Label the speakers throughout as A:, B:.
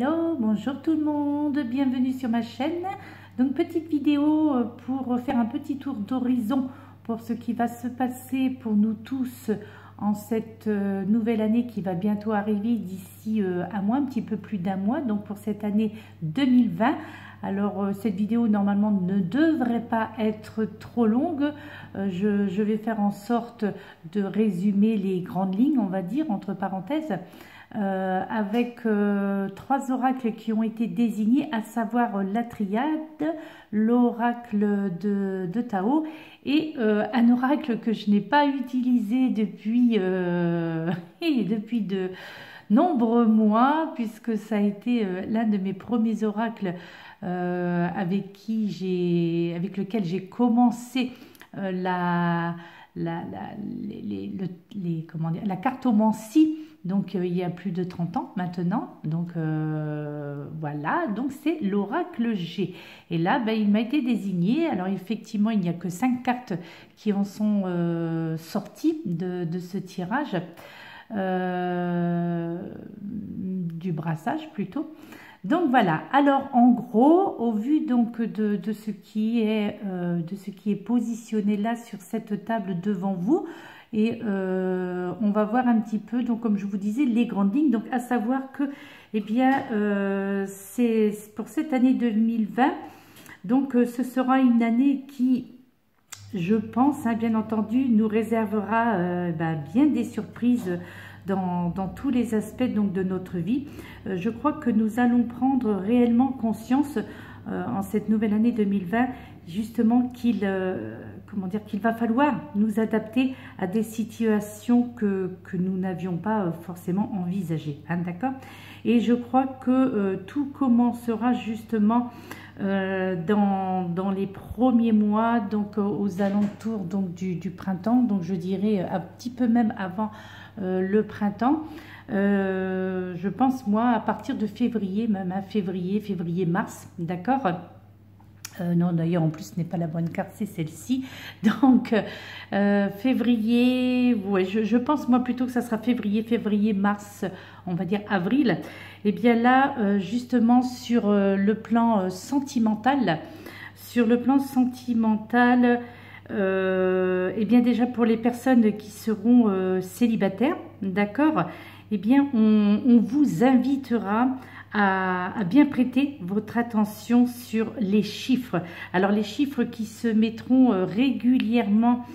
A: Hello, bonjour tout le monde, bienvenue sur ma chaîne. Donc petite vidéo pour faire un petit tour d'horizon pour ce qui va se passer pour nous tous en cette nouvelle année qui va bientôt arriver d'ici un mois, un petit peu plus d'un mois, donc pour cette année 2020. Alors cette vidéo normalement ne devrait pas être trop longue, je vais faire en sorte de résumer les grandes lignes, on va dire, entre parenthèses. Avec trois oracles qui ont été désignés, à savoir la Triade, l'oracle de Tao et un oracle que je n'ai pas utilisé depuis de nombreux mois, puisque ça a été l'un de mes premiers oracles avec lequel j'ai commencé la cartomancie. Donc il y a plus de 30 ans maintenant, donc voilà, donc c'est l'oracle G. Et là, il m'a été désigné. Alors effectivement, il n'y a que 5 cartes qui en sont sorties de ce tirage, du brassage plutôt. Donc voilà, alors en gros, au vu donc de ce qui est positionné là sur cette table devant vous, et on va voir un petit peu, donc comme je vous disais, les grandes lignes. Donc à savoir que, eh bien, c'est pour cette année 2020, donc ce sera une année qui, je pense, bien entendu, nous réservera bien des surprises dans tous les aspects donc de notre vie. Je crois que nous allons prendre réellement conscience en cette nouvelle année 2020, justement, qu'il va falloir nous adapter à des situations que nous n'avions pas forcément envisagées, d'accord. Et je crois que tout commencera justement dans les premiers mois, donc aux alentours donc du printemps, donc je dirais un petit peu même avant le printemps. Je pense moi à partir de février, même à février-mars, d'accord. Non, d'ailleurs, en plus, ce n'est pas la bonne carte, c'est celle-ci. Donc, février, ouais, je pense, moi, plutôt que ça sera février, mars, on va dire avril. Et bien là, justement, sur le plan sentimental, et bien déjà pour les personnes qui seront célibataires, d'accord, et bien, on vous invitera à bien prêter votre attention sur les chiffres. Alors les chiffres qui se mettront régulièrement,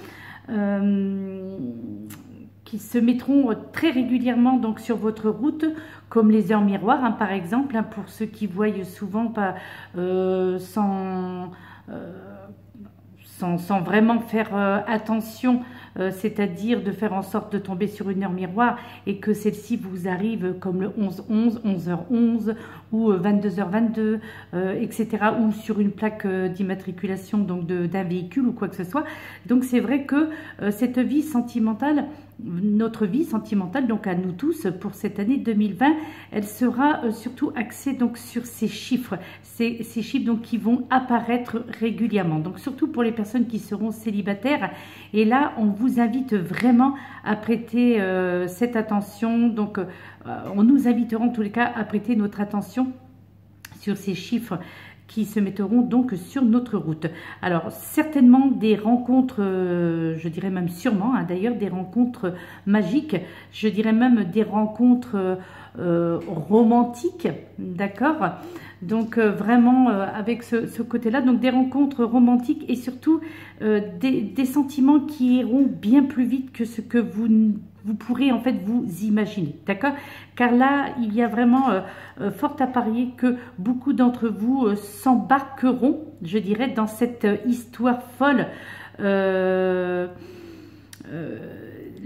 A: très régulièrement donc sur votre route, comme les heures miroirs, par exemple, pour ceux qui voient souvent sans vraiment faire attention, c'est-à-dire de faire en sorte de tomber sur une heure miroir et que celle-ci vous arrive comme le 11-11, 11h11 ou 22h22, etc. ou sur une plaque d'immatriculation donc d'un véhicule ou quoi que ce soit. Donc c'est vrai que cette vie sentimentale, notre vie sentimentale, donc à nous tous pour cette année 2020, elle sera surtout axée donc sur ces chiffres, ces chiffres donc qui vont apparaître régulièrement, donc surtout pour les personnes qui seront célibataires. Et là on vous invite vraiment à prêter cette attention, donc on nous invitera en tous les cas à prêter notre attention sur ces chiffres qui se mettront donc sur notre route. Alors certainement des rencontres, je dirais même sûrement, d'ailleurs des rencontres magiques, je dirais même des rencontres romantiques, d'accord. Donc vraiment avec ce côté-là, donc des rencontres romantiques et surtout des sentiments qui iront bien plus vite que ce que vous pourrez en fait vous imaginer, d'accord. Car là, il y a vraiment fort à parier que beaucoup d'entre vous s'embarqueront, je dirais, dans cette histoire folle,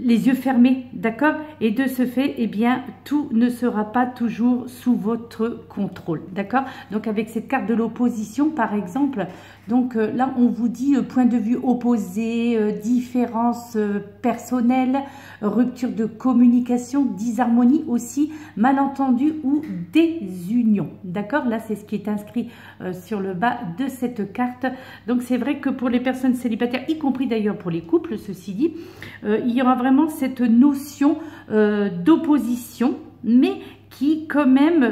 A: les yeux fermés, d'accord. Et de ce fait, eh bien, tout ne sera pas toujours sous votre contrôle, d'accord. Donc avec cette carte de l'opposition, par exemple, donc là, on vous dit point de vue opposé, différence personnelle, rupture de communication, disharmonie aussi, malentendu ou désunion, d'accord. Là, c'est ce qui est inscrit sur le bas de cette carte. Donc c'est vrai que pour les personnes célibataires, y compris d'ailleurs pour les couples, ceci dit, il y aura vraiment cette notion d'opposition, mais qui quand même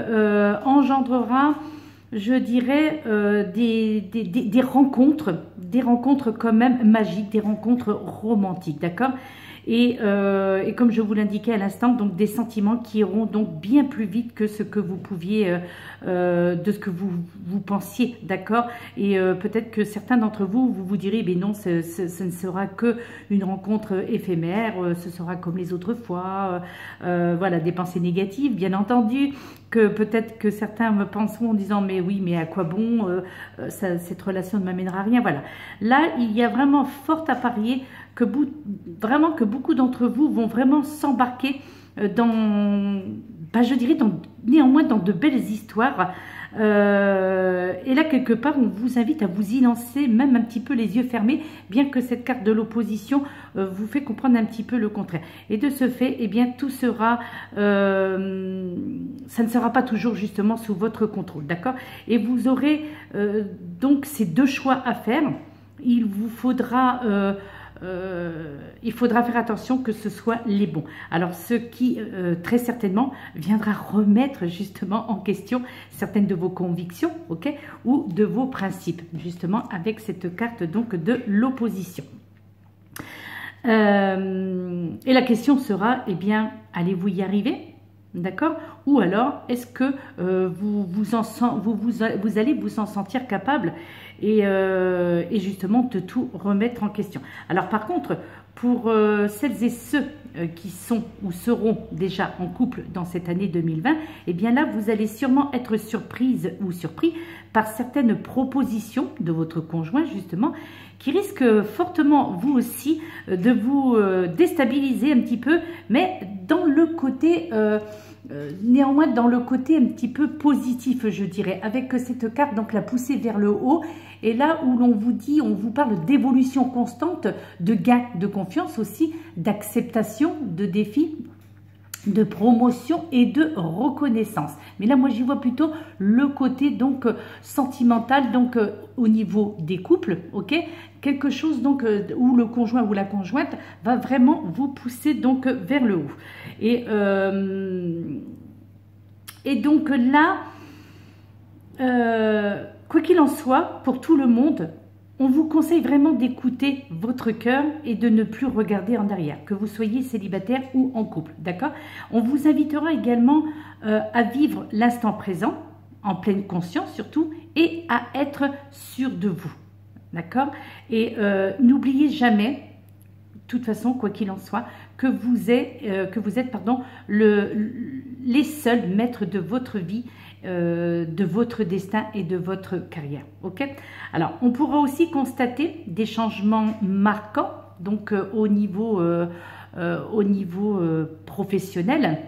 A: engendrera, je dirais, des rencontres quand même magiques, des rencontres romantiques, d'accord? Et comme je vous l'indiquais à l'instant, donc des sentiments qui iront donc bien plus vite que ce que vous pouviez, de ce que vous pensiez, d'accord? Et peut-être que certains d'entre vous, vous direz, mais non, ce ne sera que une rencontre éphémère, ce sera comme les autres fois, voilà, des pensées négatives, bien entendu, que peut-être que certains me penseront en disant, mais oui, mais à quoi bon, cette relation ne m'amènera à rien, voilà. Là, il y a vraiment fort à parier que beaucoup d'entre vous vont vraiment s'embarquer dans, je dirais, néanmoins dans de belles histoires. Et là, quelque part, on vous invite à vous y lancer, même un petit peu les yeux fermés, bien que cette carte de l'opposition vous fait comprendre un petit peu le contraire. Et de ce fait, eh bien, tout sera, ça ne sera pas toujours justement sous votre contrôle, d'accord? Et vous aurez donc ces deux choix à faire. Il vous faudra... il faudra faire attention que ce soit les bons. Alors, ce qui très certainement viendra remettre justement en question certaines de vos convictions, ok, ou de vos principes, justement avec cette carte donc de l'opposition. Et la question sera, eh bien, allez-vous y arriver? D'accord? Ou alors, est-ce que vous allez vous en sentir capable et justement de tout remettre en question? Alors par contre, pour celles et ceux qui sont ou seront déjà en couple dans cette année 2020, eh bien là, vous allez sûrement être surprise ou surpris par certaines propositions de votre conjoint, justement, qui risquent fortement, vous aussi, de vous déstabiliser un petit peu, mais dans le côté... néanmoins dans le côté un petit peu positif, je dirais, avec cette carte, donc la poussée vers le haut, et là où l'on vous dit, on vous parle d'évolution constante, de gain de confiance aussi, d'acceptation de défis, de promotion et de reconnaissance. Mais là, moi, j'y vois plutôt le côté donc sentimental, donc au niveau des couples, ok? Quelque chose donc où le conjoint ou la conjointe va vraiment vous pousser donc vers le haut. Et donc là, quoi qu'il en soit, pour tout le monde, on vous conseille vraiment d'écouter votre cœur et de ne plus regarder en arrière, que vous soyez célibataire ou en couple, d'accord? On vous invitera également à vivre l'instant présent, en pleine conscience surtout, et à être sûr de vous, d'accord? Et n'oubliez jamais, de toute façon, quoi qu'il en soit, que vous êtes les seuls maîtres de votre vie, de votre destin et de votre carrière. Ok? Alors, on pourra aussi constater des changements marquants, donc au niveau professionnel.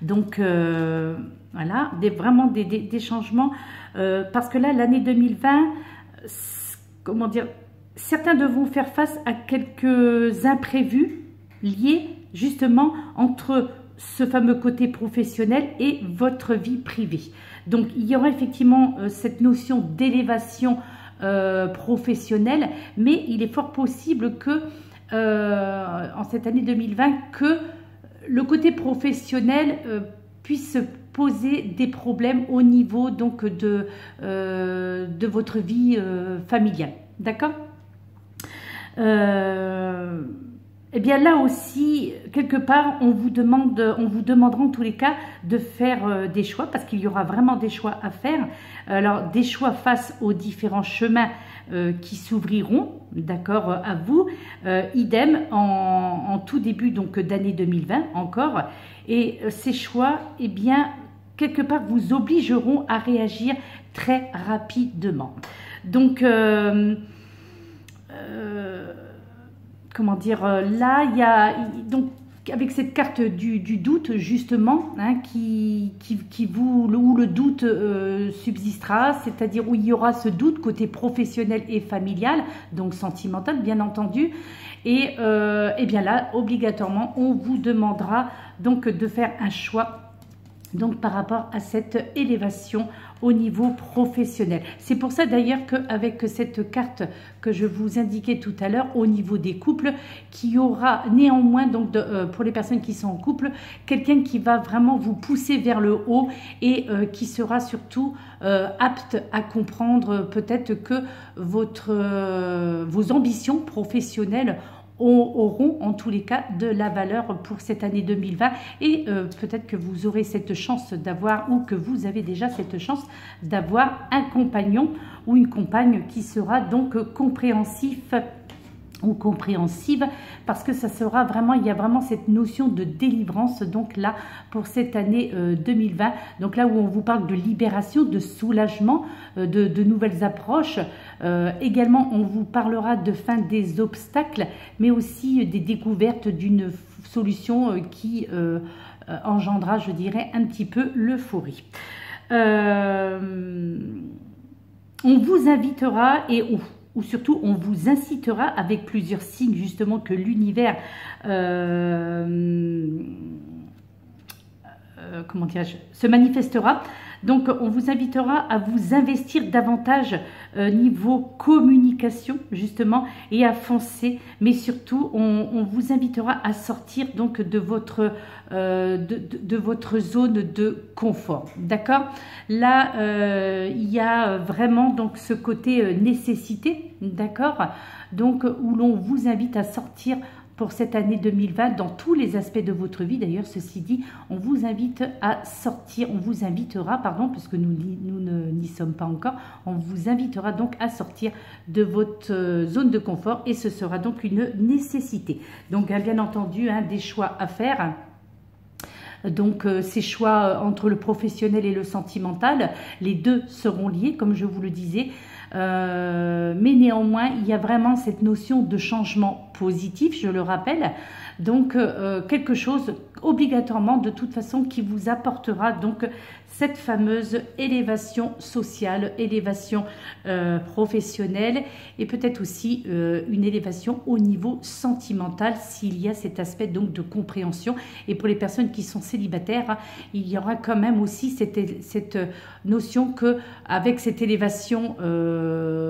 A: Donc, voilà, vraiment des changements, parce que là, l'année 2020, comment dire, certains devront faire face à quelques imprévus liés justement entre ce fameux côté professionnel et votre vie privée. Donc, il y aura effectivement cette notion d'élévation professionnelle, mais il est fort possible que, en cette année 2020, que le côté professionnel puisse poser des problèmes au niveau donc de votre vie familiale. D'accord? Eh bien là aussi, quelque part, on vous demandera en tous les cas de faire des choix, parce qu'il y aura vraiment des choix à faire. Alors, des choix face aux différents chemins qui s'ouvriront, d'accord, à vous. Idem en tout début donc d'année 2020 encore. Et ces choix, eh bien, quelque part, vous obligeront à réagir très rapidement. Donc, comment dire, là, il y a donc avec cette carte du doute justement, hein, où le doute subsistera, c'est-à-dire où il y aura ce doute côté professionnel et familial, donc sentimental bien entendu, et bien là, obligatoirement, on vous demandera donc de faire un choix donc par rapport à cette élévation au niveau professionnel. C'est pour ça d'ailleurs qu'avec cette carte que je vous indiquais tout à l'heure au niveau des couples, qu'il y aura néanmoins, donc pour les personnes qui sont en couple, quelqu'un qui va vraiment vous pousser vers le haut et qui sera surtout apte à comprendre peut-être que vos ambitions professionnelles auront en tous les cas de la valeur pour cette année 2020 et peut-être que vous aurez cette chance d'avoir ou que vous avez déjà cette chance d'avoir un compagnon ou une compagne qui sera donc compréhensif ou compréhensive, parce que ça sera vraiment, il y a vraiment cette notion de délivrance donc là pour cette année 2020, donc là où on vous parle de libération, de soulagement, de nouvelles approches. Également on vous parlera de fin des obstacles, mais aussi des découvertes d'une solution qui engendra, je dirais, un petit peu l'euphorie. On vous invitera ou surtout on vous incitera avec plusieurs signes justement que l'univers comment dirais-je, se manifestera. Donc on vous invitera à vous investir davantage niveau communication justement et à foncer, mais surtout on vous invitera à sortir donc de votre zone de confort, d'accord. Là il y a vraiment donc ce côté nécessité, d'accord, donc où l'on vous invite à sortir pour cette année 2020 dans tous les aspects de votre vie. D'ailleurs, ceci dit, on vous invite à sortir, on vous invitera, pardon, puisque nous n'y sommes pas encore, on vous invitera donc à sortir de votre zone de confort et ce sera donc une nécessité. Donc, bien entendu, des choix à faire. Donc ces choix entre le professionnel et le sentimental, les deux seront liés, comme je vous le disais. Mais néanmoins, il y a vraiment cette notion de changement positif, je le rappelle. Donc, quelque chose obligatoirement, de toute façon, qui vous apportera donc cette fameuse élévation sociale, élévation professionnelle et peut-être aussi une élévation au niveau sentimental s'il y a cet aspect donc de compréhension. Et pour les personnes qui sont célibataires, il y aura quand même aussi cette notion que avec cette élévation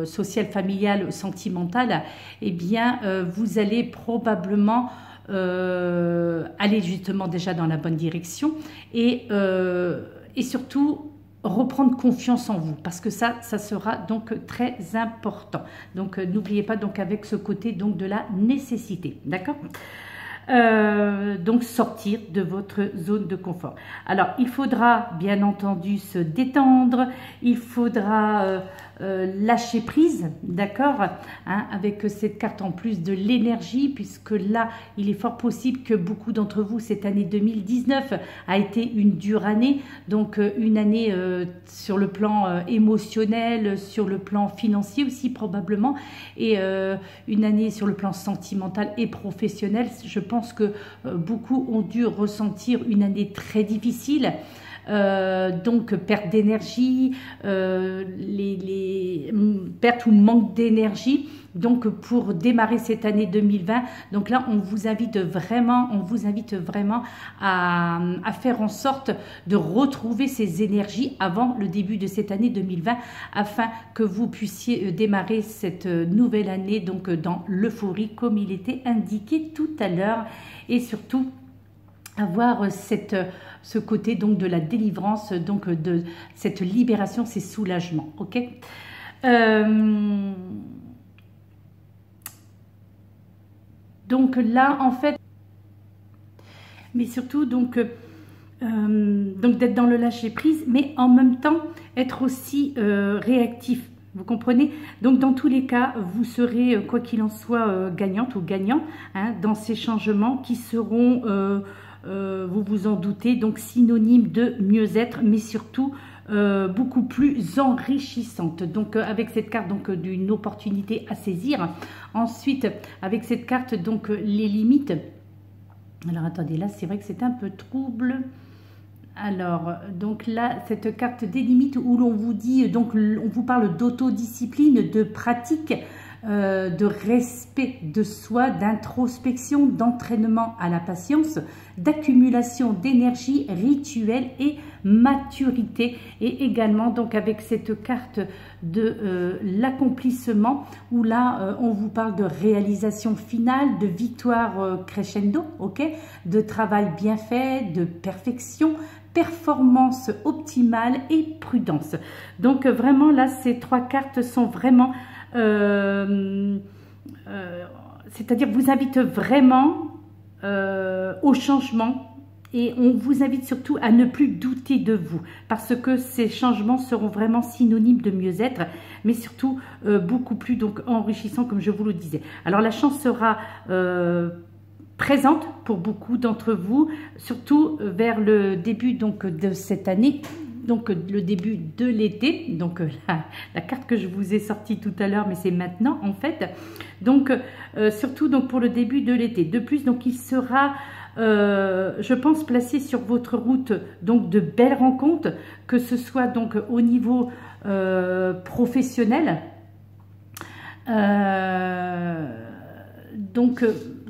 A: sociale, familiale, sentimentale, eh bien, vous allez probablement aller justement déjà dans la bonne direction et surtout reprendre confiance en vous, parce que ça sera donc très important. Donc n'oubliez pas donc avec ce côté donc de la nécessité, d'accord. Donc sortir de votre zone de confort. Alors il faudra bien entendu se détendre, il faudra lâcher prise, d'accord, avec cette carte en plus de l'énergie, puisque là il est fort possible que beaucoup d'entre vous, cette année 2019 a été une dure année, donc une année sur le plan émotionnel, sur le plan financier aussi probablement, et une année sur le plan sentimental et professionnel. Je pense que beaucoup ont dû ressentir une année très difficile. Donc perte d'énergie, les pertes ou manque d'énergie. Donc pour démarrer cette année 2020, donc là on vous invite vraiment à faire en sorte de retrouver ces énergies avant le début de cette année 2020, afin que vous puissiez démarrer cette nouvelle année donc dans l'euphorie comme il était indiqué tout à l'heure, et surtout avoir ce côté donc de la délivrance, donc de cette libération, ces soulagements, ok. Donc là en fait, mais surtout donc d'être dans le lâcher prise, mais en même temps être aussi réactif. Vous comprenez? Donc dans tous les cas, vous serez quoi qu'il en soit gagnante ou gagnant dans ces changements qui seront vous vous en doutez, donc synonyme de mieux-être, mais surtout beaucoup plus enrichissante. Donc avec cette carte donc d'une opportunité à saisir. Ensuite avec cette carte donc les limites. Alors attendez, là c'est vrai que c'est un peu trouble. Alors donc là cette carte des limites où l'on vous dit, donc on vous parle d'autodiscipline, de pratique. de respect de soi, d'introspection, d'entraînement à la patience, d'accumulation d'énergie rituelle et maturité. Et également donc avec cette carte de l'accomplissement, où là on vous parle de réalisation finale, de victoire crescendo, ok, de travail bien fait, de perfection, performance optimale et prudence. Donc vraiment là, ces trois cartes sont vraiment c'est-à-dire vous invite vraiment au changement, et on vous invite surtout à ne plus douter de vous, parce que ces changements seront vraiment synonymes de mieux-être, mais surtout beaucoup plus donc enrichissants, comme je vous le disais. Alors la chance sera présente pour beaucoup d'entre vous, surtout vers le début donc de cette année, donc le début de l'été. Donc la carte que je vous ai sortie tout à l'heure, mais c'est maintenant en fait. Donc surtout donc pour le début de l'été. De plus, donc il sera je pense placé sur votre route donc de belles rencontres, que ce soit donc au niveau professionnel, donc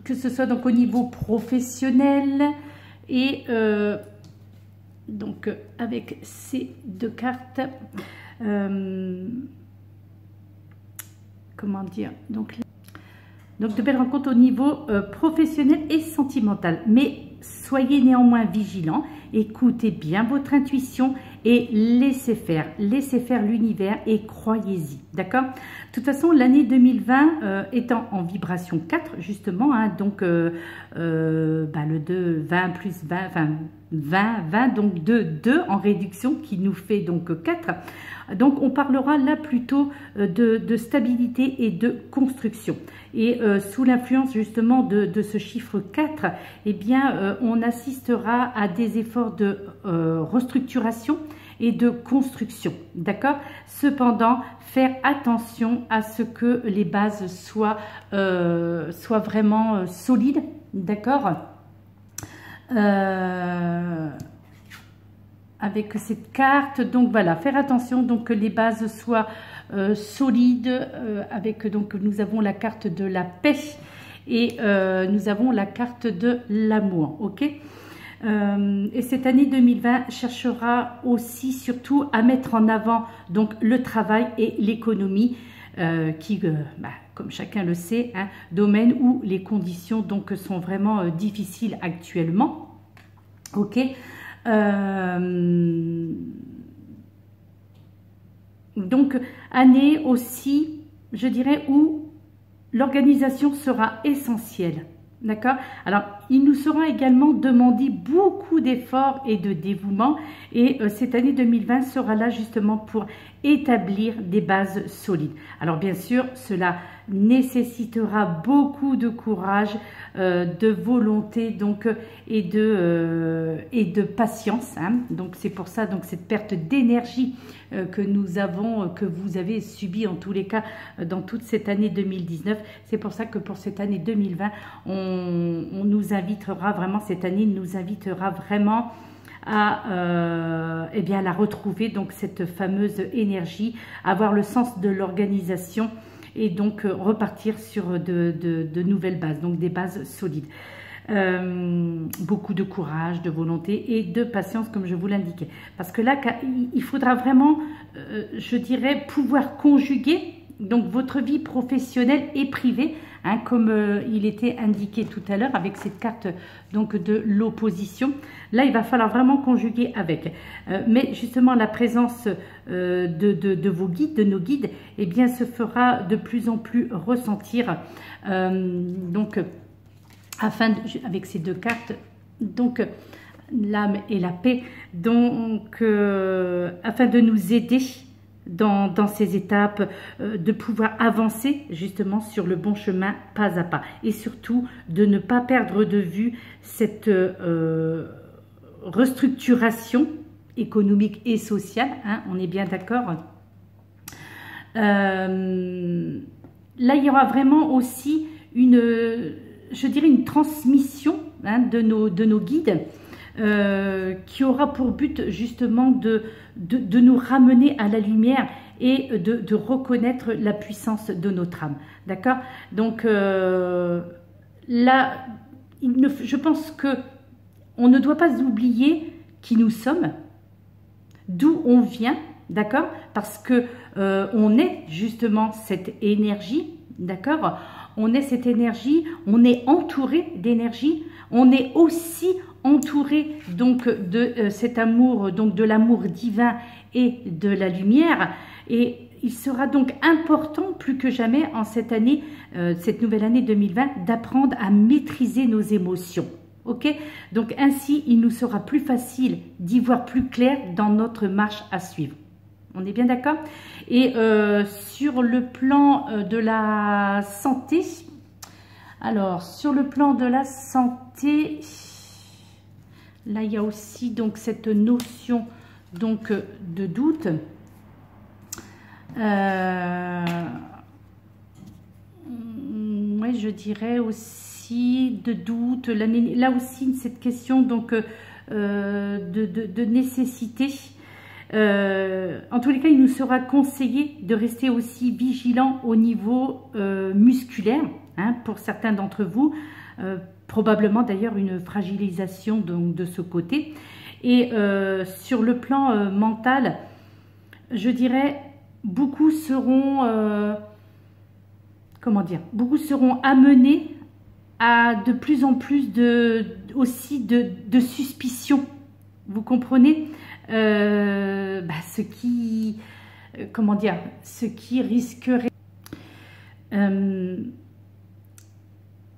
A: que ce soit donc au niveau professionnel, et donc avec ces deux cartes, comment dire, donc de belles rencontres au niveau professionnel et sentimental. Mais soyez néanmoins vigilants, écoutez bien votre intuition et laissez faire l'univers, et croyez-y, d'accord? De toute façon, l'année 2020 étant en vibration 4, justement, hein, donc le 2, 20 plus 20, enfin 20, donc 2 en réduction, qui nous fait donc 4. Donc on parlera là plutôt de stabilité et de construction. Et sous l'influence justement de ce chiffre 4, eh bien on assistera à des efforts de restructuration et de construction, d'accord? Cependant, faire attention à ce que les bases soient vraiment solides, d'accord? Avec cette carte, donc voilà, faire attention donc que les bases soient solides, avec donc nous avons la carte de la paix, et nous avons la carte de l'amour, ok? Et cette année 2020 cherchera aussi surtout à mettre en avant donc le travail et l'économie, qui, comme chacun le sait, hein, domaine où les conditions donc sont vraiment difficiles actuellement, ok? Donc année aussi, je dirais, où l'organisation sera essentielle. D'accord? Alors, il nous sera également demandé beaucoup d'efforts et de dévouement, et cette année 2020 sera là justement pour établir des bases solides. Alors, bien sûr, cela nécessitera beaucoup de courage, de volonté donc, et de patience, hein. Donc, c'est pour ça donc cette perte d'énergie que nous avons, que vous avez subi en tous les cas dans toute cette année 2019. C'est pour ça que pour cette année 2020, on nous invitera vraiment, cette année nous invitera vraiment à eh bien, la retrouver, donc cette fameuse énergie, avoir le sens de l'organisation, et donc repartir sur de nouvelles bases, donc des bases solides. Beaucoup de courage, de volonté et de patience, comme je vous l'indiquais. Parce que là, il faudra vraiment, je dirais, pouvoir conjuguer donc votre vie professionnelle et privée, hein, comme il était indiqué tout à l'heure avec cette carte donc de l'opposition. Là, il va falloir vraiment conjuguer avec. Mais justement, la présence de vos guides, de nos guides, eh bien, se fera de plus en plus ressentir. Donc, avec ces deux cartes, donc l'âme et la paix, donc afin de nous aider dans ces étapes, de pouvoir avancer justement sur le bon chemin pas à pas, et surtout de ne pas perdre de vue cette restructuration économique et sociale, hein, on est bien d'accord. Là, il y aura vraiment aussi une, je dirais, une transmission, hein, de nos guides, qui aura pour but justement de nous ramener à la lumière et de reconnaître la puissance de notre âme. D'accord? Donc là, je pense que on ne doit pas oublier qui nous sommes, d'où on vient, d'accord? Parce que on est justement cette énergie, d'accord? On est cette énergie, on est entouré d'énergie, on est aussi entouré donc de cet amour, donc de l'amour divin et de la lumière. Et il sera donc important plus que jamais en cette année, cette nouvelle année 2020, d'apprendre à maîtriser nos émotions. Ok? Donc ainsi, il nous sera plus facile d'y voir plus clair dans notre marche à suivre. On est bien d'accord? Et sur le plan de la santé, alors sur le plan de la santé, là il y a aussi donc cette notion donc de doute. Ouais, je dirais aussi de doute. Là aussi cette question donc de nécessité. En tous les cas, il nous sera conseillé de rester aussi vigilant au niveau musculaire, hein, pour certains d'entre vous, probablement d'ailleurs une fragilisation donc, de ce côté. Et sur le plan mental, je dirais, beaucoup seront, comment dire, beaucoup seront amenés à de plus en plus aussi de suspicion. Vous comprenez? Ce qui, comment dire, ce qui risquerait,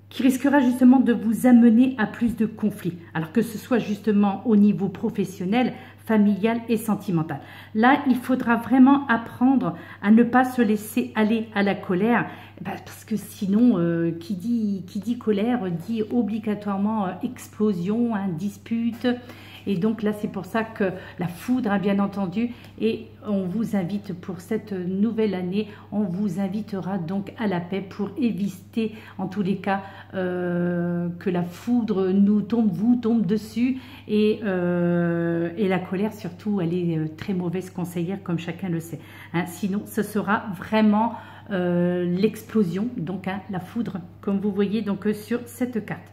A: qui risquera justement de vous amener à plus de conflits, alors que ce soit justement au niveau professionnel, familial et sentimental. Là, il faudra vraiment apprendre à ne pas se laisser aller à la colère, parce que sinon, qui dit colère dit obligatoirement explosion, hein, dispute. Et donc là, c'est pour ça que la foudre, hein, bien entendu, et on vous invite pour cette nouvelle année, on vous invitera donc à la paix pour éviter, en tous les cas, que la foudre vous tombe dessus. Et la colère, surtout, elle est très mauvaise conseillère, comme chacun le sait. Hein. Sinon, ce sera vraiment l'explosion, donc hein, la foudre, comme vous voyez donc sur cette carte.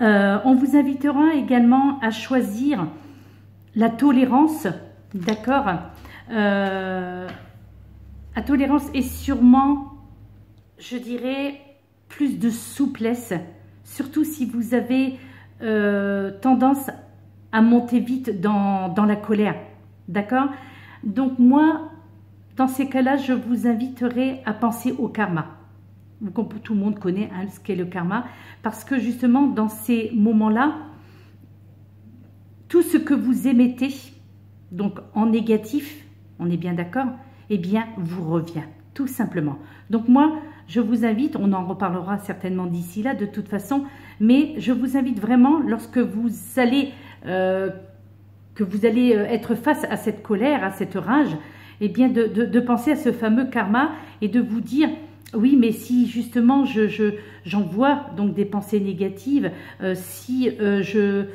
A: On vous invitera également à choisir la tolérance, d'accord, la tolérance et sûrement, je dirais, plus de souplesse, surtout si vous avez tendance à monter vite dans la colère, d'accord. Donc moi, dans ces cas-là, je vous inviterai à penser au karma. Tout le monde connaît hein, ce qu'est le karma, parce que justement dans ces moments-là, tout ce que vous émettez, donc en négatif, on est bien d'accord, eh bien vous revient, tout simplement. Donc moi, je vous invite, on en reparlera certainement d'ici là de toute façon, mais je vous invite vraiment, lorsque vous allez, être face à cette colère, à cette rage, eh bien de penser à ce fameux karma et de vous dire... Oui, mais si justement j'envoie donc des pensées négatives, si je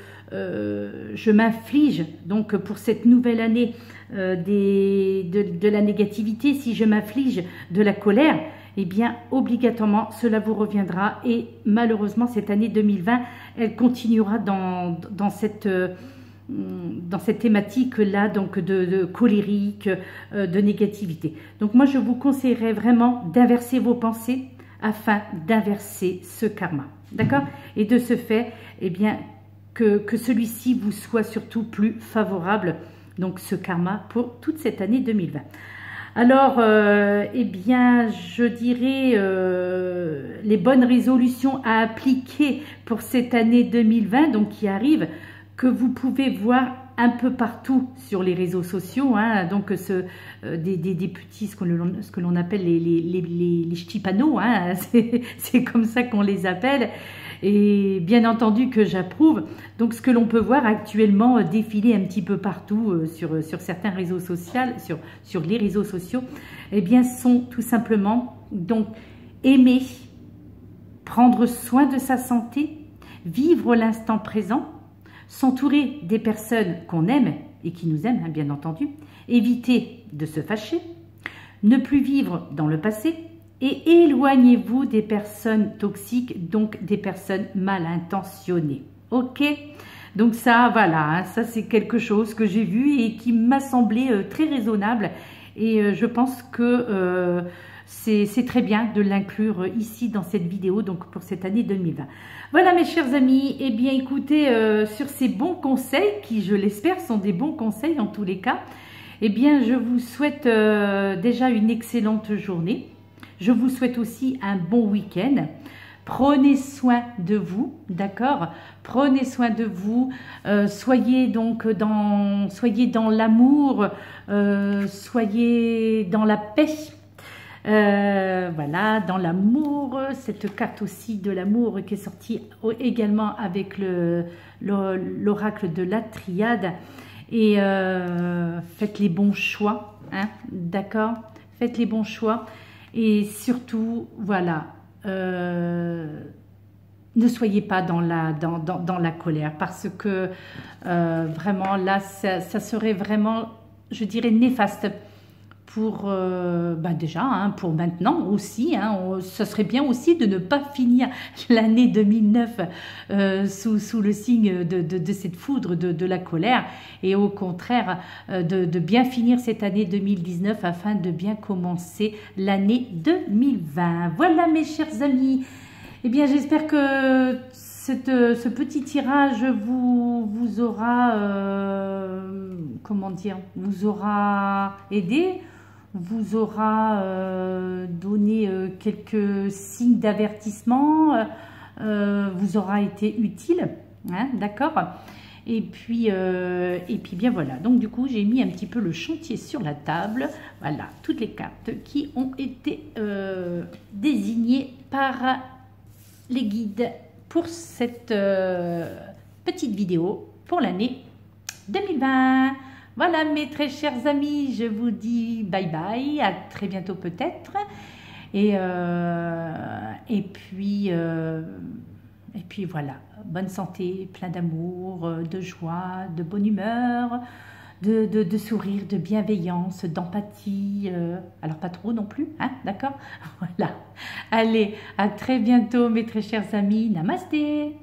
A: m'inflige donc pour cette nouvelle année de la négativité, si je m'inflige de la colère, eh bien obligatoirement cela vous reviendra et malheureusement cette année 2020, elle continuera dans cette thématique-là, donc de colérique, de négativité. Donc moi, je vous conseillerais vraiment d'inverser vos pensées afin d'inverser ce karma. D'accord? Et de ce fait, eh bien, que celui-ci vous soit surtout plus favorable, donc ce karma, pour toute cette année 2020. Alors, eh bien, je dirais les bonnes résolutions à appliquer pour cette année 2020, donc qui arrive, que vous pouvez voir un peu partout sur les réseaux sociaux, hein, donc des petits, ce que l'on appelle les petits panneaux, hein, c'est comme ça qu'on les appelle, et bien entendu que j'approuve. Donc ce que l'on peut voir actuellement défiler un petit peu partout sur certains réseaux sociaux, sur les réseaux sociaux, eh bien sont tout simplement donc aimer, prendre soin de sa santé, vivre l'instant présent, s'entourer des personnes qu'on aime et qui nous aiment, hein, bien entendu, éviter de se fâcher, ne plus vivre dans le passé et éloignez-vous des personnes toxiques, donc des personnes mal intentionnées. Ok? Donc ça, voilà, hein, ça c'est quelque chose que j'ai vu et qui m'a semblé très raisonnable et je pense que c'est très bien de l'inclure ici dans cette vidéo, donc pour cette année 2020. Voilà mes chers amis, eh bien écoutez, sur ces bons conseils, qui je l'espère sont des bons conseils en tous les cas, eh bien je vous souhaite déjà une excellente journée. Je vous souhaite aussi un bon week-end. Prenez soin de vous, d'accord? Prenez soin de vous, soyez dans l'amour, soyez dans la paix. Voilà, dans l'amour, cette carte aussi de l'amour qui est sortie également avec l'oracle de la triade. Et faites les bons choix, hein, d'accord? Faites les bons choix. Et surtout, voilà, ne soyez pas dans la colère parce que vraiment là, ça serait vraiment, je dirais, néfaste pour, déjà, hein, pour maintenant aussi, hein, ça serait bien aussi de ne pas finir l'année 2009 sous le signe de cette foudre de la colère et au contraire de bien finir cette année 2019 afin de bien commencer l'année 2020. Voilà mes chers amis, eh bien j'espère que ce petit tirage vous aura, comment dire, vous aura aidé, vous aura donné quelques signes d'avertissement, vous aura été utile, hein, d'accord? Et puis bien voilà, donc du coup j'ai mis un petit peu le chantier sur la table, voilà, toutes les cartes qui ont été désignées par les guides pour cette petite vidéo pour l'année 2020. Voilà mes très chers amis, je vous dis bye bye, à très bientôt peut-être. Et puis voilà, bonne santé, plein d'amour, de joie, de bonne humeur, de sourire, de bienveillance, d'empathie. Alors pas trop non plus, hein, d'accord? Voilà. Allez, à très bientôt mes très chers amis. Namasté.